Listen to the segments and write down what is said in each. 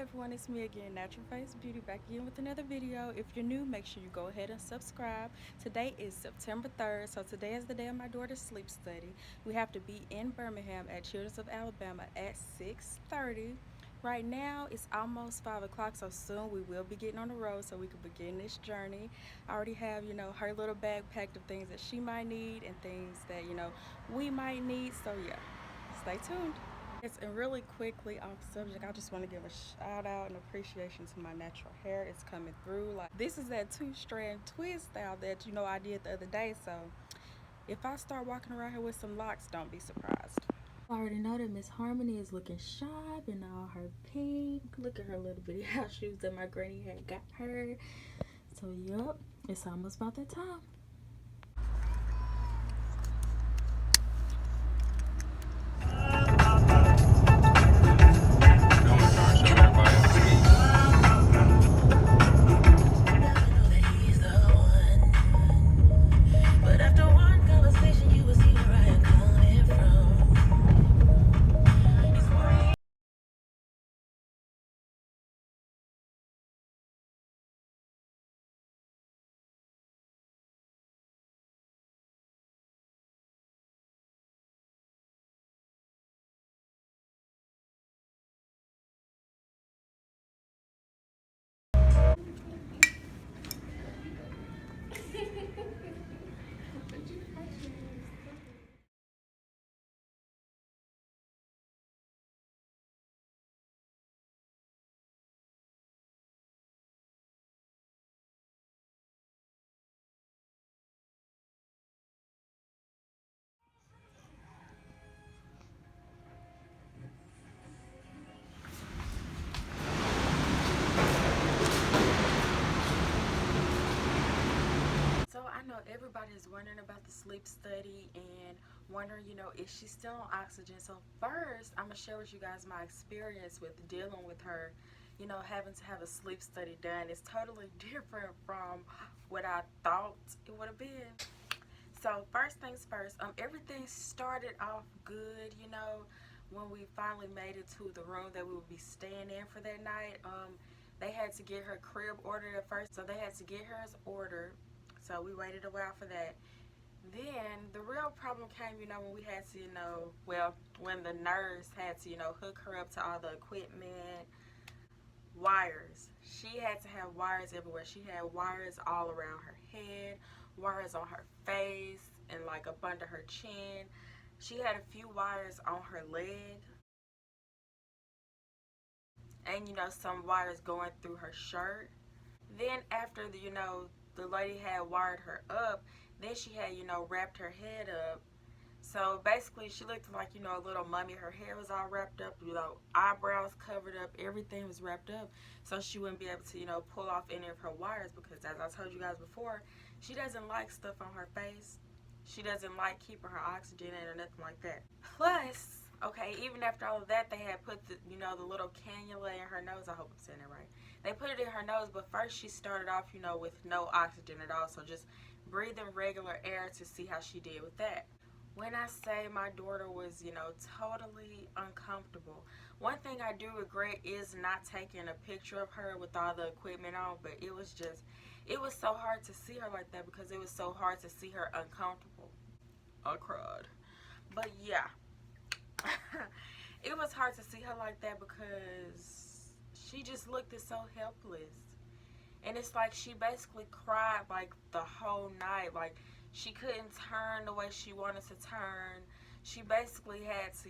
everyone, it's me again, Natural Face Beauty, back again with another video. If you're new, make sure you go ahead and subscribe. Today is September 3rd, so today is the day of my daughter's sleep study. We have to be in Birmingham at Children's of Alabama at 6:30. Right now, it's almost 5 o'clock, so soon we will be getting on the road so we can begin this journey. I already have, her little bag packed of things that she might need and things that, we might need, so yeah, stay tuned. Yes, and really quickly off subject, I just want to give a shout out and appreciation to my natural hair. It's coming through. Like this is that two-strand twist style that I did the other day. So if I start walking around here with some locks, don't be surprised. I already know that Miss Harmonee is looking sharp in all her pink. Look at her little bitty house shoes that my granny had got her. So yup, it's almost about that time. So I know everybody is wondering about the sleep study and wondering, is she still on oxygen? So first, I'm gonna share with you guys my experience with dealing with her, having to have a sleep study done. It's totally different from what I thought it would have been. So first things first, everything started off good, when we finally made it to the room that we would be staying in for that night. They had to get her crib ordered at first, so they had to get hers ordered. So we waited a while for that. Then the real problem came, when we had to, when the nurse had to, hook her up to all the equipment, wires. She had to have wires everywhere. She had wires all around her head, wires on her face, and like up under her chin. She had a few wires on her leg, and some wires going through her shirt. Then after the lady had wired her up, then she had wrapped her head up. So basically she looked like a little mummy. Her hair was all wrapped up, eyebrows covered up, everything was wrapped up, so she wouldn't be able to pull off any of her wires, because as I told you guys before, she doesn't like stuff on her face. She doesn't like keeping her oxygen in or nothing like that. Plus, okay, even after all of that, they had put the little cannula in her nose. I hope I'm saying it right. They put it in her nose, but first she started off, with no oxygen at all. So just breathing regular air to see how she did with that. When I say my daughter was, totally uncomfortable, one thing I do regret is not taking a picture of her with all the equipment on, but it was so hard to see her like that because it was so hard to see her uncomfortable. I cried. But yeah, it was hard to see her like that because she just looked so helpless. And it's like she basically cried like the whole night. Like she couldn't turn the way she wanted to turn. She basically had to,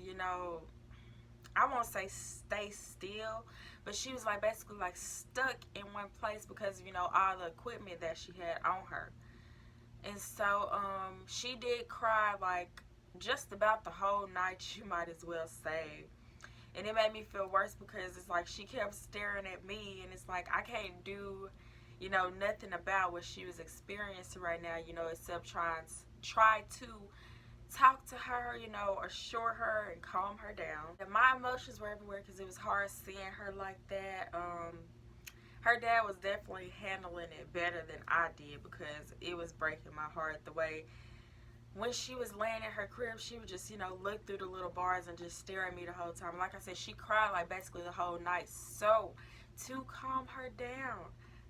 I won't say stay still, but she was like basically like stuck in one place because all the equipment that she had on her. And so she did cry like just about the whole night, you might as well say. And it made me feel worse because it's like she kept staring at me, and it's like I can't do nothing about what she was experiencing right now, except try to talk to her, assure her and calm her down. And my emotions were everywhere because it was hard seeing her like that. Her dad was definitely handling it better than I did because it was breaking my heart the way when she was laying in her crib, she would just, look through the little bars and just stare at me the whole time. Like I said, she cried like basically the whole night. So to calm her down,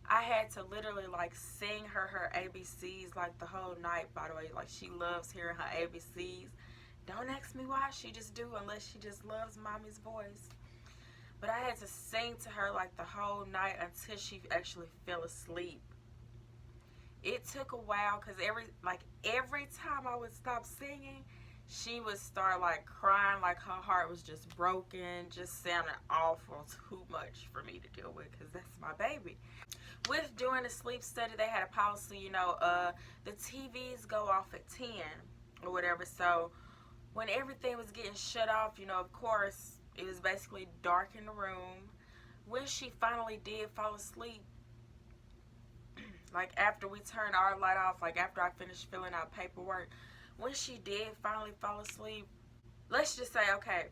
I had to literally like sing her ABCs like the whole night. By the way, like she loves hearing her ABCs. Don't ask me why, she just do, unless she just loves mommy's voice. But I had to sing to her like the whole night until she actually fell asleep. It took a while because every time I would stop singing, she would start like crying, like her heart was just broken, just sounding awful, too much for me to deal with because that's my baby. With doing the sleep study, they had a policy, the TVs go off at 10 or whatever. So when everything was getting shut off, of course, it was basically dark in the room. When she finally did fall asleep, like after we turned our light off, like after I finished filling out paperwork, when she did finally fall asleep, let's just say, okay,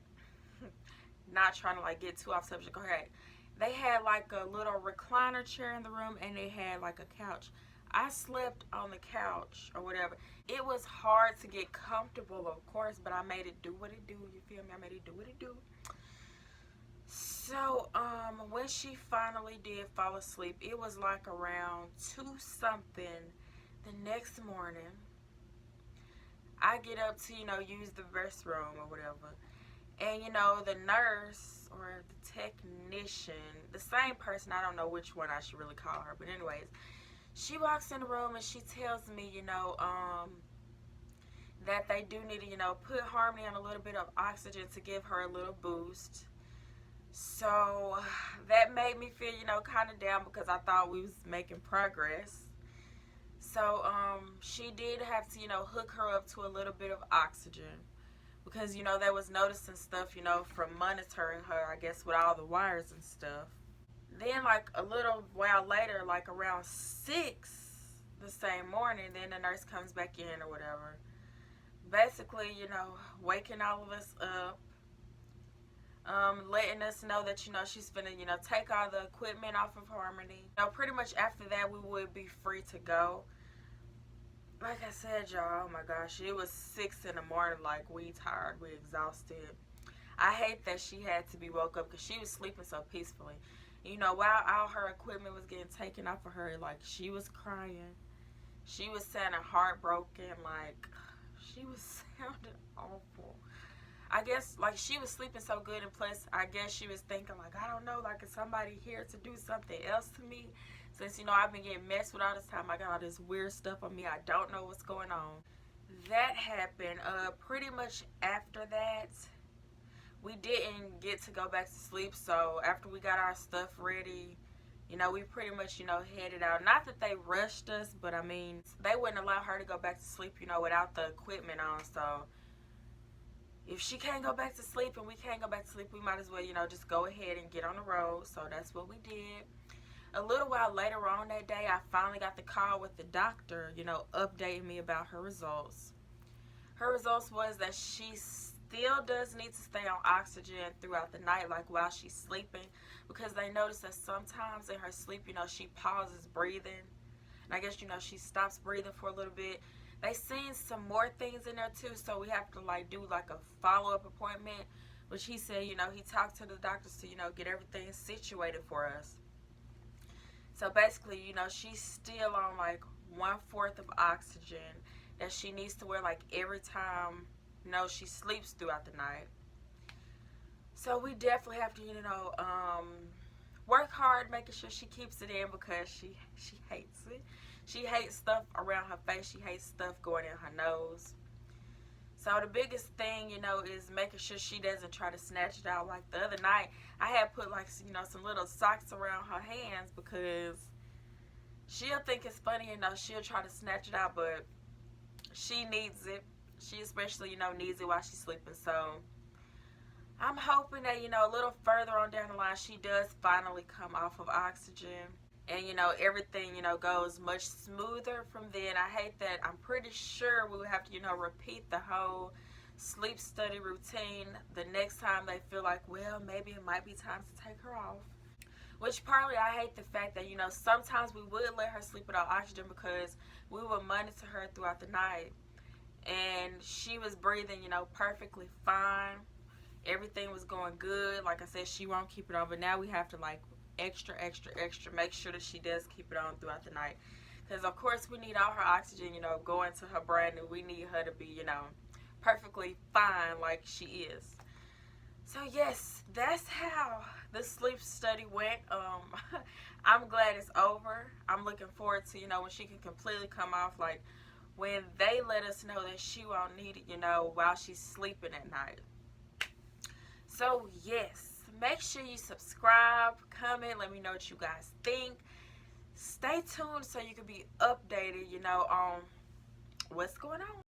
not trying to like get too off subject, okay, they had like a little recliner chair in the room and they had like a couch. I slept on the couch or whatever. It was hard to get comfortable, of course, but I made it do what it do. You feel me? I made it do what it do. So, when she finally did fall asleep, it was like around 2 something the next morning. I get up to, use the restroom or whatever. And, the nurse or the technician, the same person, I don't know which one I should really call her, but anyways, she walks in the room and she tells me, that they do need to, put Harmonee on a little bit of oxygen to give her a little boost. So that made me feel, kind of down because I thought we was making progress. So she did have to, hook her up to a little bit of oxygen because, they was noticing stuff, from monitoring her, I guess, with all the wires and stuff. Then, like, a little while later, like around 6 the same morning, then the nurse comes back in or whatever. Basically, waking all of us up, letting us know that, she's finna, take all the equipment off of Harmonee. Pretty much after that, we would be free to go. Like I said, y'all, oh my gosh, it was 6 in the morning, like, we tired, we exhausted. I hate that she had to be woke up because she was sleeping so peacefully. While all her equipment was getting taken off of her, like, she was crying. She was sounding heartbroken, like, she was sounding awful. I guess, like, she was sleeping so good, and plus, I guess she was thinking, like, I don't know, like, is somebody here to do something else to me? Since, I've been getting messed with all this time, I got all this weird stuff on me, I don't know what's going on. That happened. Pretty much after that, we didn't get to go back to sleep, so after we got our stuff ready, we pretty much, headed out. Not that they rushed us, but, I mean, they wouldn't allow her to go back to sleep, without the equipment on, so if she can't go back to sleep and we can't go back to sleep, we might as well, just go ahead and get on the road. So that's what we did. A little while later on that day, I finally got the call with the doctor, updating me about her results. Her results was that she still does need to stay on oxygen throughout the night, like while she's sleeping, because they noticed that sometimes in her sleep, she pauses breathing. And I guess, she stops breathing for a little bit. They seen some more things in there too, so we have to like do like a follow-up appointment, which he said, he talked to the doctors to, get everything situated for us. So basically, she's still on like 1/4 of oxygen that she needs to wear like every time, she sleeps throughout the night. So we definitely have to, work hard making sure she keeps it in because she hates it. She hates stuff around her face. She hates stuff going in her nose. So the biggest thing, is making sure she doesn't try to snatch it out. Like the other night, I had put like, some little socks around her hands because she'll think it's funny, she'll try to snatch it out, but she needs it. She especially, needs it while she's sleeping. So I'm hoping that, a little further on down the line, she does finally come off of oxygen. And, everything, goes much smoother from then. I hate that. I'm pretty sure we would have to, repeat the whole sleep study routine the next time they feel like, well, maybe it might be time to take her off. Which partly I hate the fact that, sometimes we would let her sleep without oxygen because we would monitor her throughout the night. and she was breathing, you know, perfectly fine. Everything was going good. Like I said, she won't keep it on, but now we have to like extra make sure that she does keep it on throughout the night, because of course we need all her oxygen, you know, going to her brain, and we need her to be, you know, perfectly fine like she is. So yes, that's how the sleep study went. I'm glad it's over. I'm looking forward to, you know, when she can completely come off, like when they let us know that she won't need it, you know, while she's sleeping at night. So yes, make sure you subscribe, comment, let me know what you guys think. Stay tuned so you can be updated, you know, on what's going on.